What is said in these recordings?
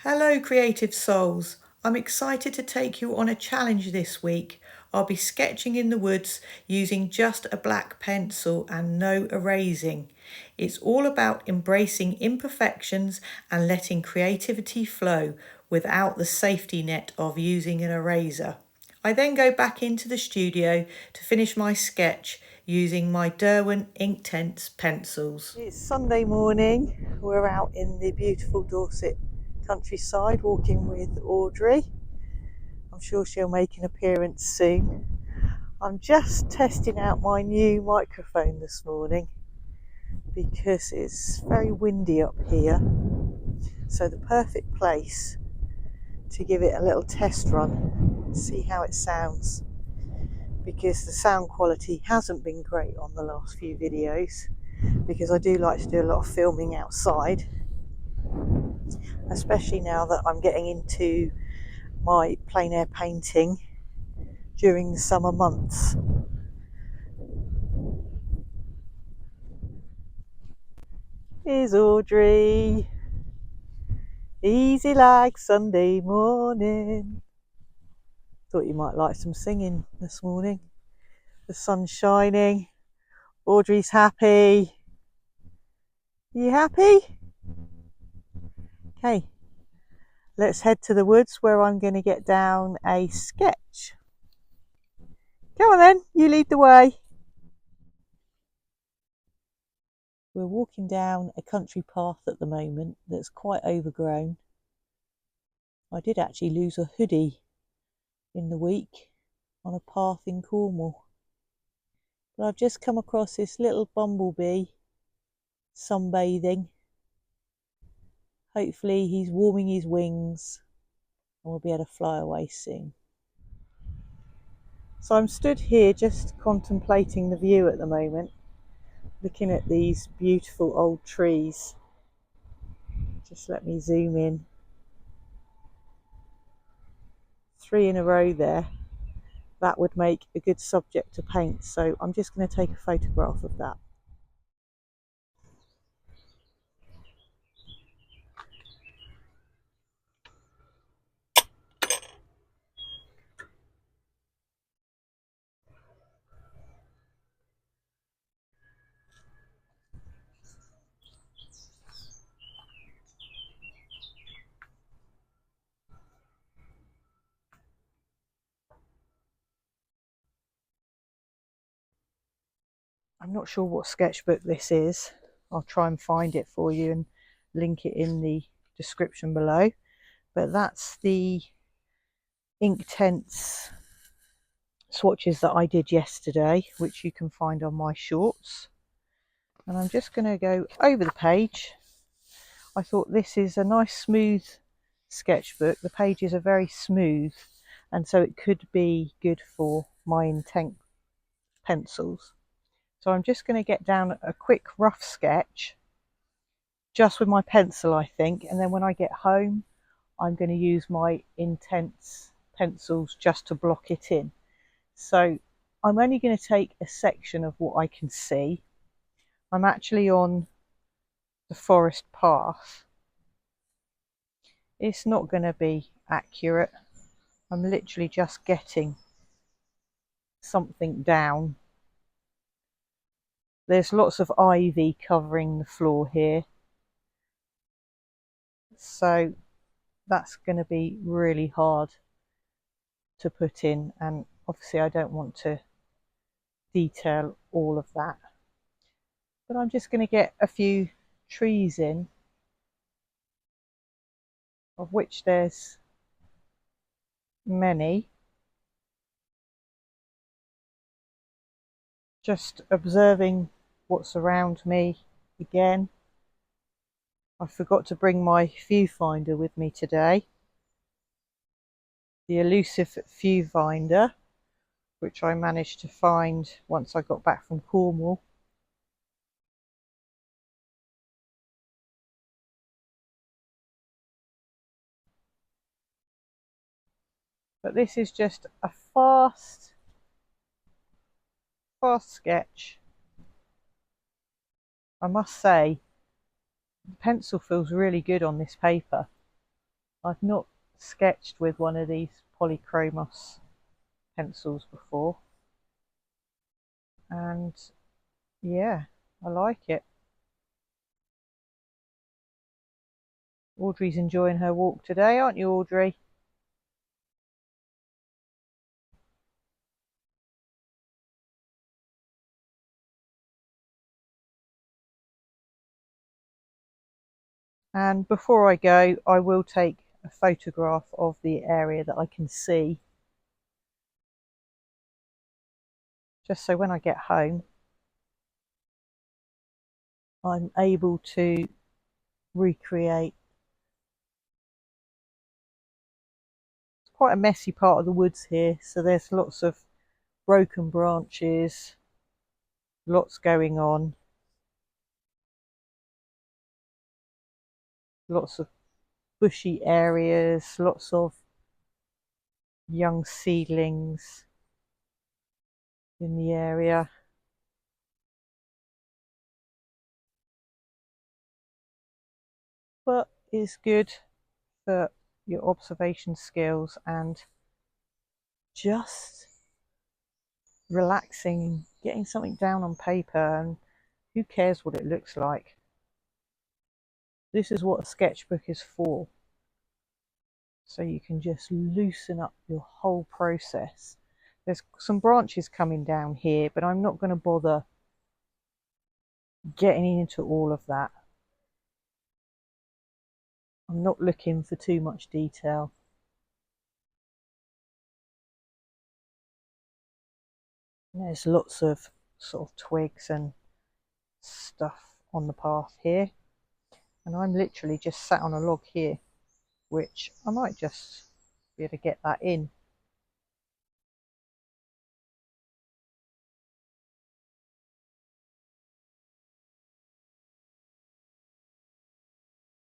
Hello, creative souls. I'm excited to take you on a challenge this week. I'll be sketching in the woods using just a black pencil and no erasing. It's all about embracing imperfections and letting creativity flow without the safety net of using an eraser. I then go back into the studio to finish my sketch using my Derwent Inktense pencils. It's Sunday morning. We're out in the beautiful Dorset countryside walking with Audrey. I'm sure she'll make an appearance soon. I'm just testing out my new microphone this morning because it's very windy up here. So the perfect place to give it a little test run, see how it sounds, because the sound quality hasn't been great on the last few videos, because I do like to do a lot of filming outside, especially now that I'm getting into my plein air painting during the summer months. Here's Audrey, easy like Sunday morning. Thought you might like some singing this morning. The sun's shining, Audrey's happy. You happy? Okay, let's head to the woods where I'm going to get down a sketch. Come on then, you lead the way. We're walking down a country path at the moment that's quite overgrown. I did actually lose a hoodie in the week on a path in Cornwall. But I've just come across this little bumblebee sunbathing. Hopefully he's warming his wings and we'll be able to fly away soon. So I'm stood here just contemplating the view at the moment, looking at these beautiful old trees. Just let me zoom in. 3 in a row there. That would make a good subject to paint, so I'm just going to take a photograph of that. I'm not sure what sketchbook this is. I'll try and find it for you and link it in the description below. But that's the Inktense swatches that I did yesterday, which you can find on my shorts. And I'm just going to go over the page. I thought this is a nice smooth sketchbook. The pages are very smooth, and so it could be good for my Inktense pencils. So I'm just going to get down a quick rough sketch just with my pencil, I think, and then when I get home I'm going to use my Inktense pencils just to block it in. So I'm only going to take a section of what I can see. I'm actually on the forest path. It's not going to be accurate. I'm literally just getting something down. There's lots of ivy covering the floor here, so that's going to be really hard to put in, and obviously I don't want to detail all of that. But I'm just going to get a few trees in, of which there's many. Just observing what's around me again. I forgot to bring my viewfinder with me today. The elusive viewfinder, which I managed to find once I got back from Cornwall. But this is just a fast sketch. I must say, the pencil feels really good on this paper. I've not sketched with one of these polychromos pencils before, and yeah, I like it. Audrey's enjoying her walk today, aren't you, Audrey? And before I go, I will take a photograph of the area that I can see, just so when I get home I'm able to recreate. It's quite a messy part of the woods here, so there's lots of broken branches, lots going on, lots of bushy areas, lots of young seedlings in the area. But it's good for your observation skills and just relaxing, getting something down on paper, and who cares what it looks like. This is what a sketchbook is for. So you can just loosen up your whole process. There's some branches coming down here, but I'm not going to bother getting into all of that. I'm not looking for too much detail. There's lots of sort of twigs and stuff on the path here, and I'm literally just sat on a log here, which I might just be able to get that in.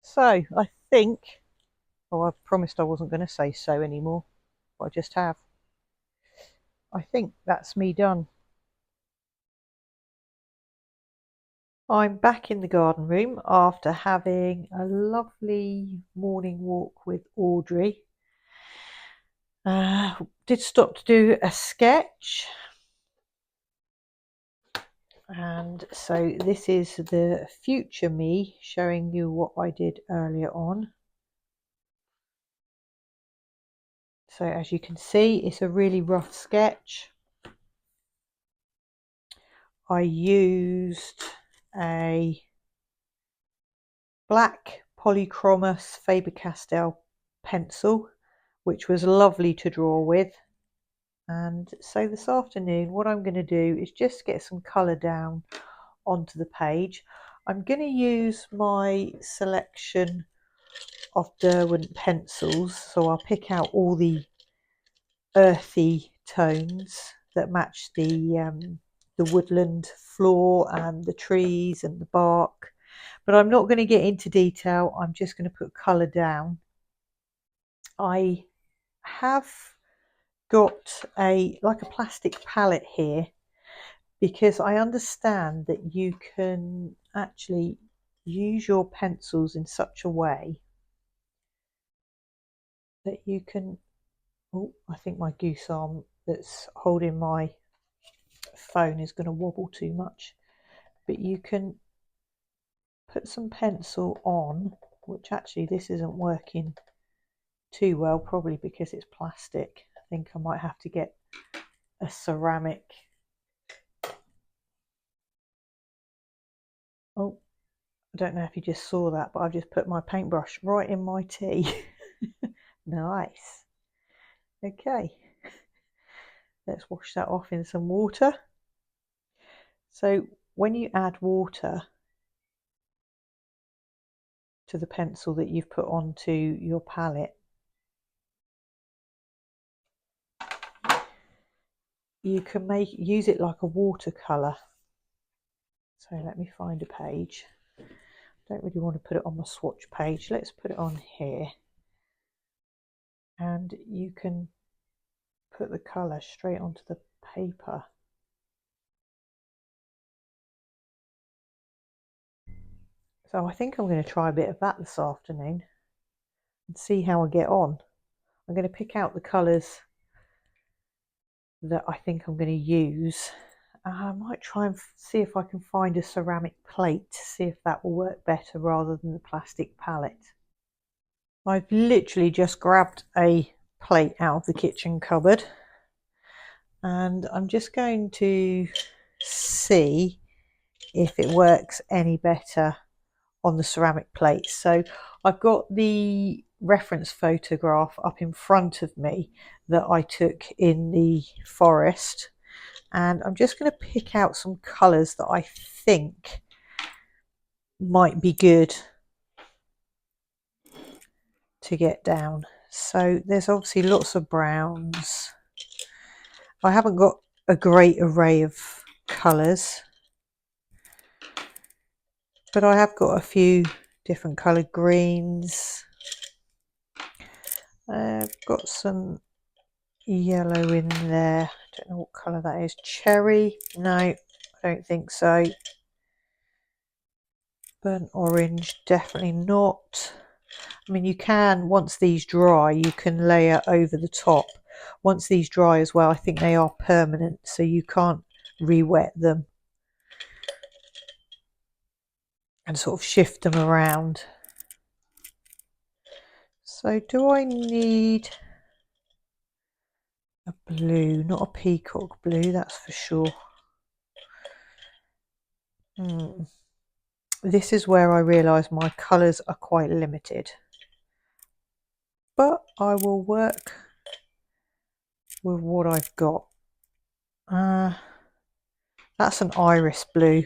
So I think, oh, I promised I wasn't going to say so anymore, but I just have. I think that's me done. I'm back in the garden room after having a lovely morning walk with Audrey. Did stop to do a sketch. And so this is the future me showing you what I did earlier on. So as you can see, it's a really rough sketch. I used a black polychromos Faber-Castell pencil, which was lovely to draw with. And so this afternoon, what I'm going to do is just get some colour down onto the page. I'm going to use my selection of Derwent pencils, so I'll pick out all the earthy tones that match the woodland floor and the trees and the bark. But I'm not going to get into detail. I'm just going to put colour down. I have got like a plastic palette here, because I understand that you can actually use your pencils in such a way that you can, oh, I think my goose arm that's holding my phone is going to wobble too much, but you can put some pencil on, which actually this isn't working too well, probably because it's plastic. I think I might have to get a ceramic. Oh, I don't know if you just saw that, but I've just put my paintbrush right in my tea. Nice. Okay, let's wash that off in some water. So when you add water to the pencil that you've put onto your palette, you can use it like a watercolour. So let me find a page. I don't really want to put it on my swatch page. Let's put it on here. And you can put the colour straight onto the paper. So I think I'm going to try a bit of that this afternoon. and see how I get on. I'm going to pick out the colours that I think I'm going to use. I might try and see if I can find a ceramic plate to see if that will work better rather than the plastic palette. I've literally just grabbed a plate out of the kitchen cupboard and I'm just going to see if it works any better on the ceramic plate. So I've got the reference photograph up in front of me that I took in the forest, and I'm just going to pick out some colours that I think might be good to get down. So there's obviously lots of browns. I haven't got a great array of colours, but I have got a few different coloured greens. I've got some yellow in there. I don't know what colour that is. Cherry? No, I don't think so. Burnt orange? Definitely not. I mean, you can, once these dry, you can layer over the top. Once these dry as well, I think they are permanent, so you can't re-wet them and sort of shift them around. So do I need a blue? Not a peacock blue, that's for sure. This is where I realise my colours are quite limited. But I will work with what I've got. That's an iris blue,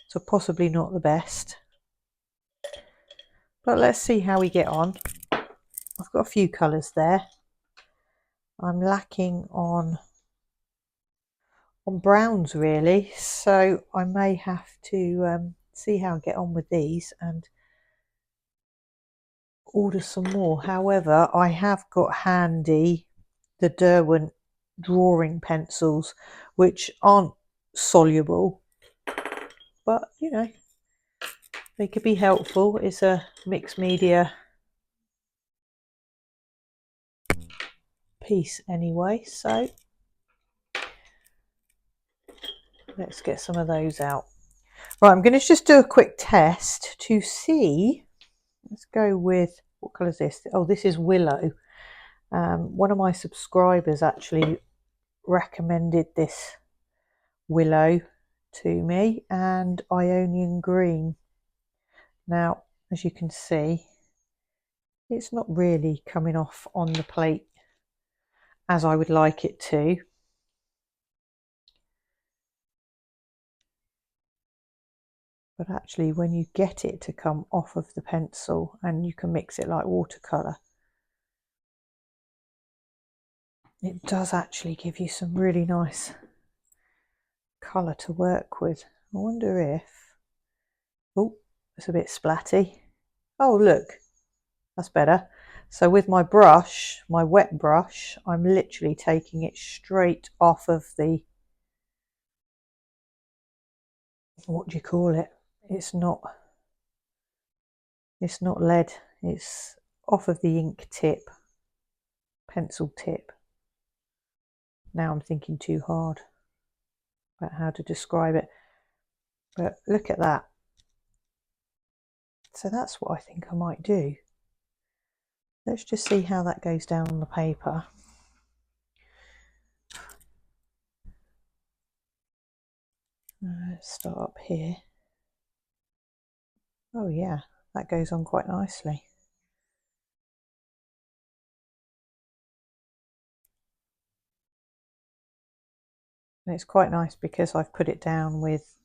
so possibly not the best. But let's see how we get on. I've got a few colours there. I'm lacking on browns really, so I may have to see how I get on with these and order some more. However, I have got handy the Derwent drawing pencils, which aren't soluble, but you know, they could be helpful. It's a mixed media piece anyway, so let's get some of those out. Right, I'm going to just do a quick test to see. Let's go with, what colour is this? Oh, this is Willow. One of my subscribers actually recommended this Willow to me, and Ionian Green. Now, as you can see, it's not really coming off on the plate as I would like it to. But actually, when you get it to come off of the pencil and you can mix it like watercolour, it does actually give you some really nice colour to work with. I wonder if, oh, it's a bit splatty. Oh, look, that's better. So with my brush, my wet brush, I'm literally taking it straight off of the, what do you call it? It's not lead, it's off of the ink tip, pencil tip. Now I'm thinking too hard about how to describe it, but look at that. So that's what I think I might do. Let's just see how that goes down on the paper. Let's start up here. Oh yeah, that goes on quite nicely. And it's quite nice because I've put it down with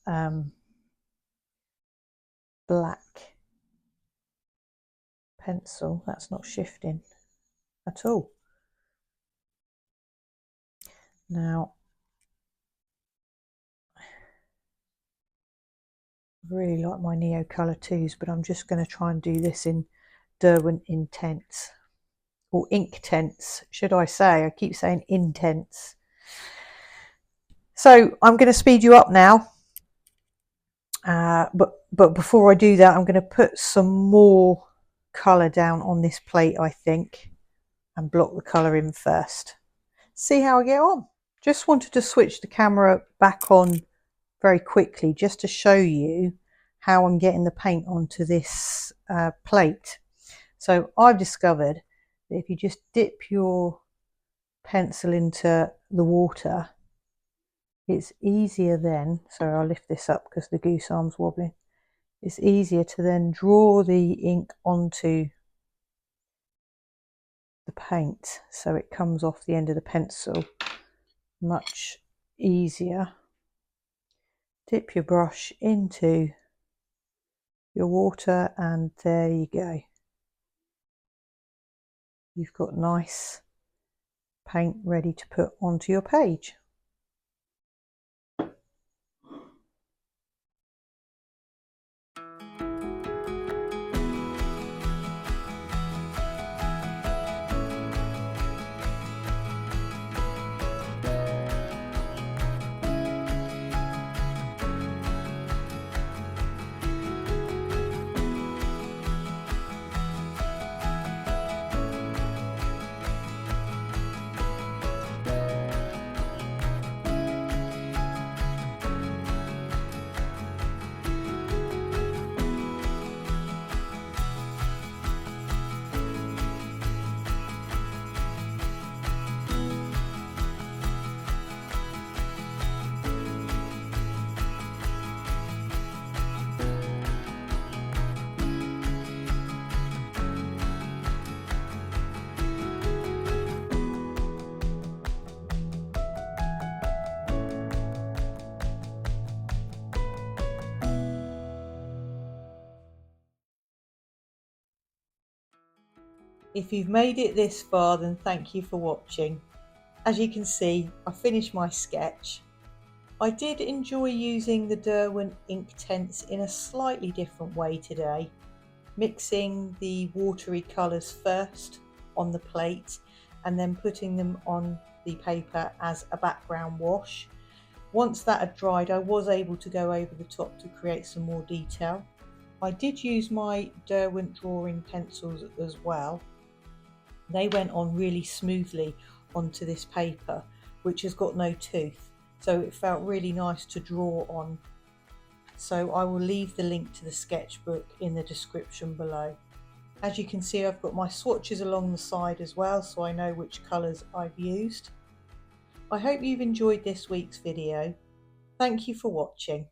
black pencil. That's not shifting at all. Now, I really like my Neo Colour 2s, but I'm just going to try and do this in Derwent Inktense, or Inktense, should I say. I keep saying Intense. So I'm going to speed you up now. But before I do that, I'm going to put some more colour down on this plate, I think, and block the colour in first. See how I get on. Just wanted to switch the camera back on very quickly just to show you how I'm getting the paint onto this plate. So I've discovered that if you just dip your pencil into the water, it's easier then, so I'll lift this up because the goose arm's wobbling, it's easier to then draw the ink onto the paint so it comes off the end of the pencil much easier. Dip your brush into your water and there you go. You've got nice paint ready to put onto your page. If you've made it this far, then thank you for watching. As you can see, I finished my sketch. I did enjoy using the Derwent Inktense in a slightly different way today, mixing the watery colours first on the plate and then putting them on the paper as a background wash. Once that had dried, I was able to go over the top to create some more detail. I did use my Derwent drawing pencils as well. They went on really smoothly onto this paper, which has got no tooth, so it felt really nice to draw on. So I will leave the link to the sketchbook in the description below. As you can see, I've got my swatches along the side as well, so I know which colours I've used. I hope you've enjoyed this week's video. Thank you for watching.